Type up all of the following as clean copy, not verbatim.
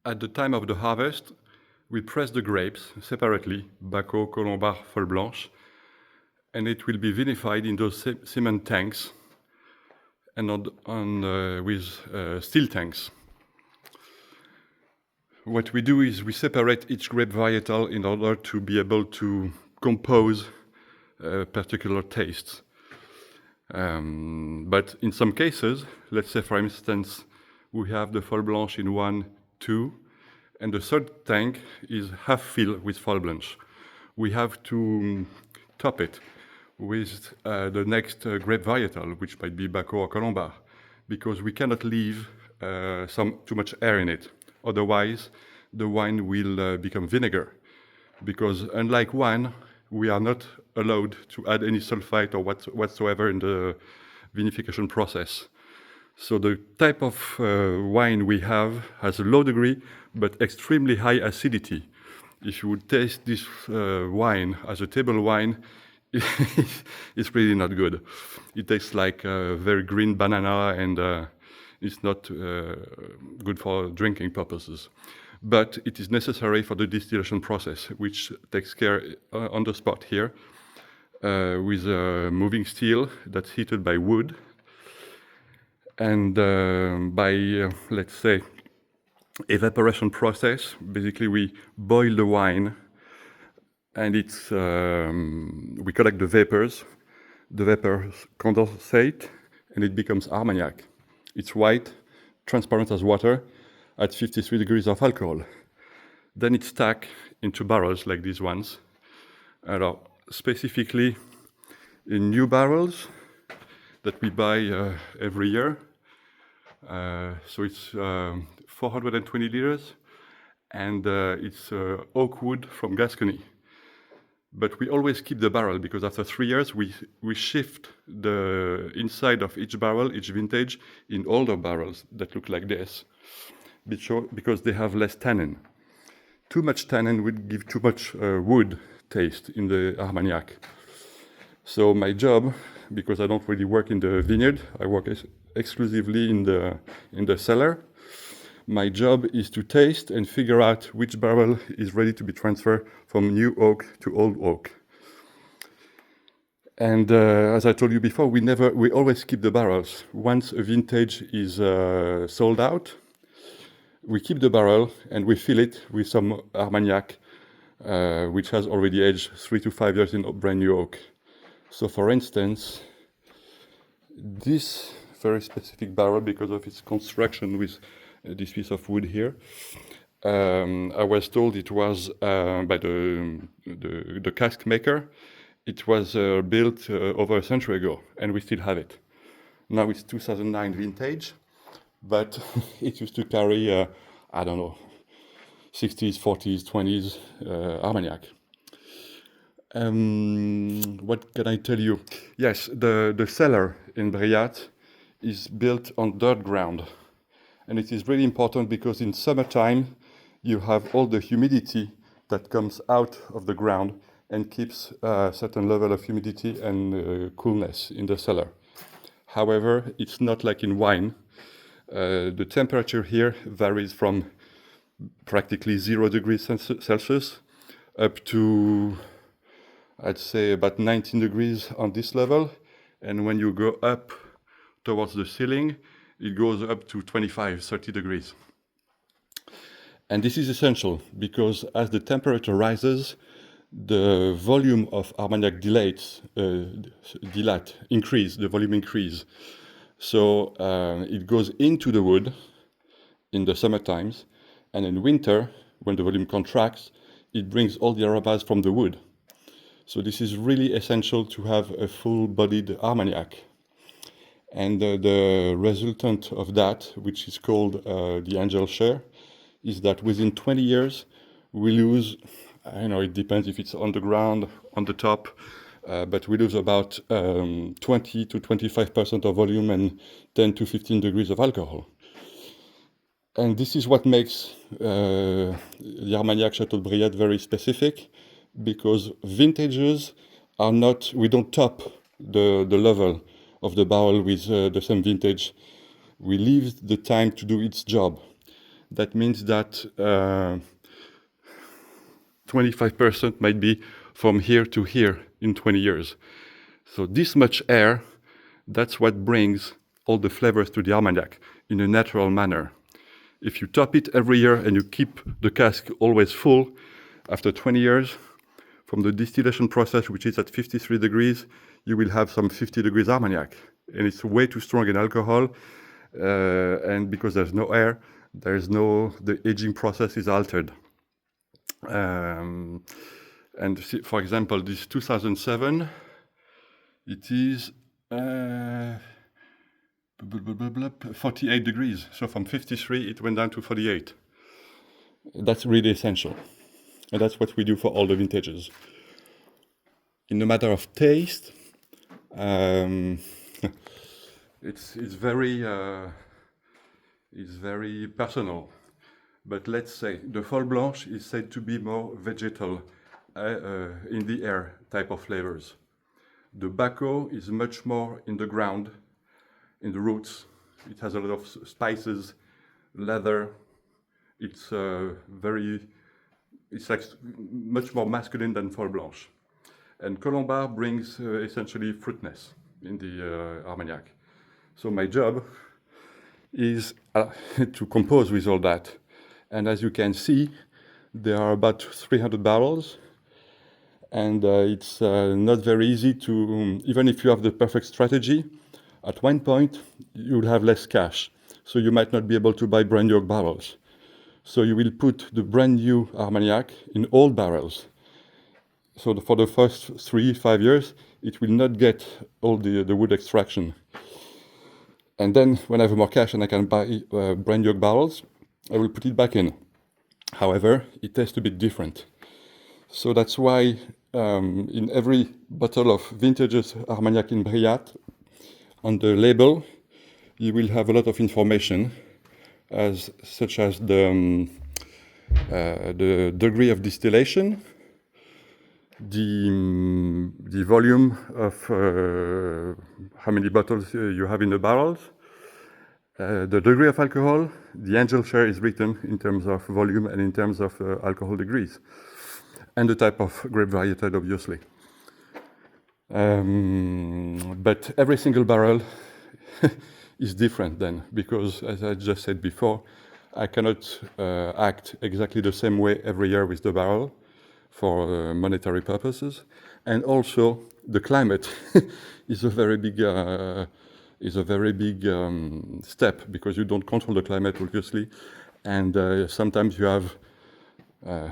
at the time of the harvest, we press the grapes separately, Bacot, Colombard, Folle Blanche, and it will be vinified in those cement tanks and with steel tanks. What we do is we separate each grape varietal in order to be able to compose particular tastes. But in some cases, let's say for instance, we have the Folle Blanche in 1, 2, and the third tank is half filled with Folle Blanche. We have to top it with the next grape varietal, which might be Bacot or Colombard, because we cannot leave too much air in it. Otherwise, the wine will become vinegar. Because unlike wine, we are not allowed to add any sulfite or whatsoever in the vinification process. So the type of wine we have has a low degree, but extremely high acidity. If you would taste this wine as a table wine, it's really not good. It tastes like very green banana, and it's not good for drinking purposes. But it is necessary for the distillation process, which takes care on the spot here with a moving steel that's heated by wood. And by, let's say, evaporation process, basically we boil the wine, and we collect the vapors condensate, and it becomes armagnac. It's white, transparent as water, at 53 degrees of alcohol. Then it's stacked into barrels like these ones. Specifically in new barrels that we buy every year. So it's 420 liters, and it's oak wood from Gascony. But we always keep the barrel, because after 3 years we shift the inside of each barrel, each vintage, in older barrels that look like this, because they have less tannin. Too much tannin would give too much wood taste in the armagnac. So my job, because I don't really work in the vineyard, I work exclusively in the cellar. My job is to taste and figure out which barrel is ready to be transferred from new oak to old oak. And as I told you before, we always keep the barrels. Once a vintage is sold out, we keep the barrel and we fill it with some armagnac, which has already aged 3 to 5 years in brand new oak. So for instance, this very specific barrel, because of its construction with this piece of wood here, I was told it was by the cask maker. It was built over a century ago, and we still have it. Now it's 2009 vintage, but it used to carry, I don't know, 60s, 40s, 20s armagnac. What can I tell you? Yes, the cellar in Briat is built on dirt ground. And it is really important because in summertime, you have all the humidity that comes out of the ground and keeps a certain level of humidity and coolness in the cellar. However, it's not like in wine. The temperature here varies from practically 0 degrees Celsius up to, I'd say, about 19 degrees on this level. And when you go up towards the ceiling, it goes up to 25, 30 degrees. And this is essential because as the temperature rises, the volume of armagnac increase. So it goes into the wood in the summer times, and in winter, when the volume contracts, it brings all the aromas from the wood. So this is really essential to have a full-bodied armagnac. And the resultant of that, which is called the angel share, is that within 20 years, we lose, it depends if it's on the ground, on the top, but we lose about 20 to 25% of volume and 10 to 15 degrees of alcohol. And this is what makes the Armagnac Chateau de Briat very specific, because vintages are not, we don't top the level of the barrel with the same vintage. We leave the time to do its job. that means that 25% might be from here to here in 20 years. So this much air, that's what brings all the flavors to the armagnac in a natural manner. If you top it every year and you keep the cask always full, after 20 years, from the distillation process, which is at 53 degrees, you will have some 50 degrees armagnac. And it's way too strong in alcohol. And because there's no air, the aging process is altered. And see, for example, this 2007, it is 48 degrees. So from 53, it went down to 48. That's really essential. And that's what we do for all the vintages. In the matter of taste, it's very personal. But let's say the Folle Blanche is said to be more vegetal, in the air type of flavors. The Baco is much more in the ground, in the roots. It has a lot of spices, leather. It's like much more masculine than Folle Blanche. And Colombard brings essentially fruitness in the armagnac. So my job is to compose with all that. And as you can see, there are about 300 barrels. And it's not very easy to, even if you have the perfect strategy, at one point you will have less cash. So you might not be able to buy brand new barrels. So you will put the brand new armagnac in old barrels. So for the first 3-5 years, it will not get all the wood extraction. And then when I have more cash and I can buy brand new barrels, I will put it back in. However, it tastes a bit different. So that's why in every bottle of vintages Armagnac in Briat, on the label, you will have a lot of information, such as the degree of distillation, the volume of how many bottles you have in the barrels, the degree of alcohol. The angel share is written in terms of volume and in terms of alcohol degrees, and the type of grape varietal, obviously. But every single barrel is different then, because as I just said before, I cannot act exactly the same way every year with the barrel for monetary purposes. And also the climate is a very big step, because you don't control the climate, obviously. And sometimes you have,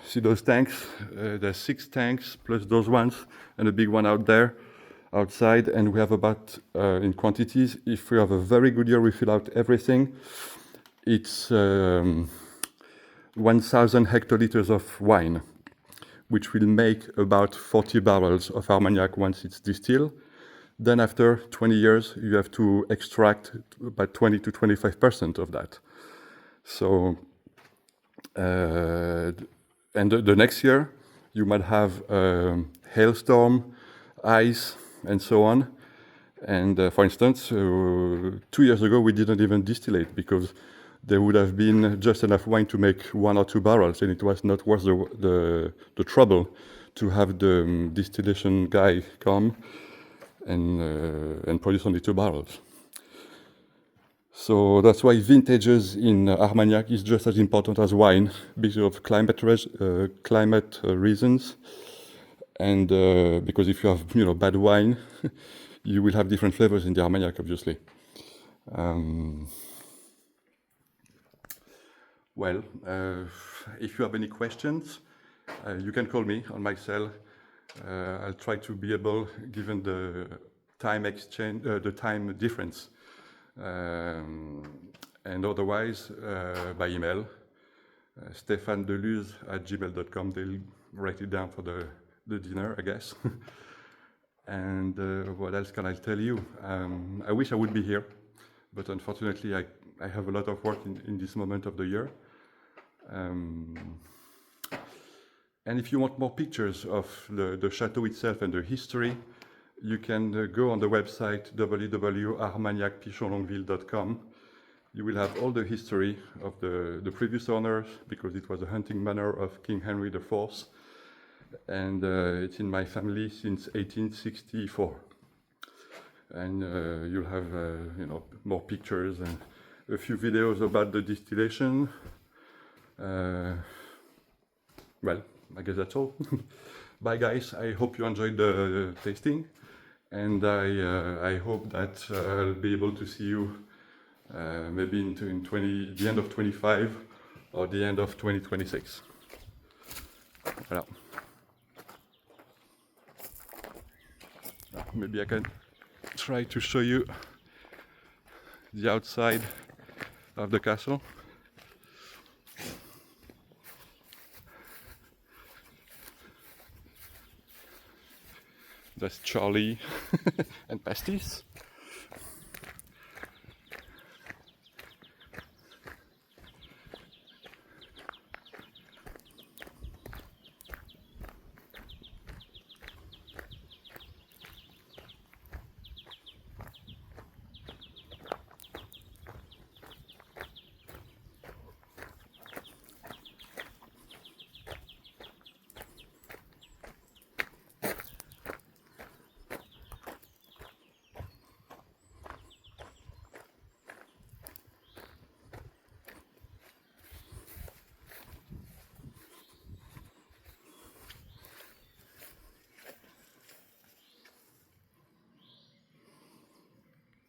see those tanks? There's 6 tanks plus those ones and a big one outside, and we have about, in quantities, if we have a very good year, we fill out everything. It's 1,000 hectoliters of wine, which will make about 40 barrels of Armagnac once it's distilled. Then after 20 years, you have to extract about 20 to 25% of that. So, and the next year, you might have hailstorm, ice, and so on. And for instance, 2 years ago, we didn't even distillate because there would have been just enough wine to make 1 or 2 barrels, and it was not worth the trouble to have the distillation guy come and produce only 2 barrels. So that's why vintages in Armagnac is just as important as wine, because of climate reasons, and because if you have bad wine, you will have different flavors in the Armagnac, obviously. Well, if you have any questions, you can call me on my cell. I'll try to be able, given the time difference, and otherwise by email, stephanedeluz@gmail.com. They'll write it down for the dinner, I guess. And what else can I tell you? I wish I would be here, but unfortunately I have a lot of work in this moment of the year. And if you want more pictures of the chateau itself and the history, you can go on the website www.armagnacpichonlongueville.com, You will have all the history of the previous owners, because it was a hunting manor of King Henry IV, and it's in my family since 1864. And you'll have more pictures and a few videos about the distillation. Well, I guess that's all. Bye guys, I hope you enjoyed the tasting, and I hope that I'll be able to see you maybe in the end of 25 or the end of 2026. Voilà. Maybe I can try to show you the outside of the castle. That's Charlie and Pastis.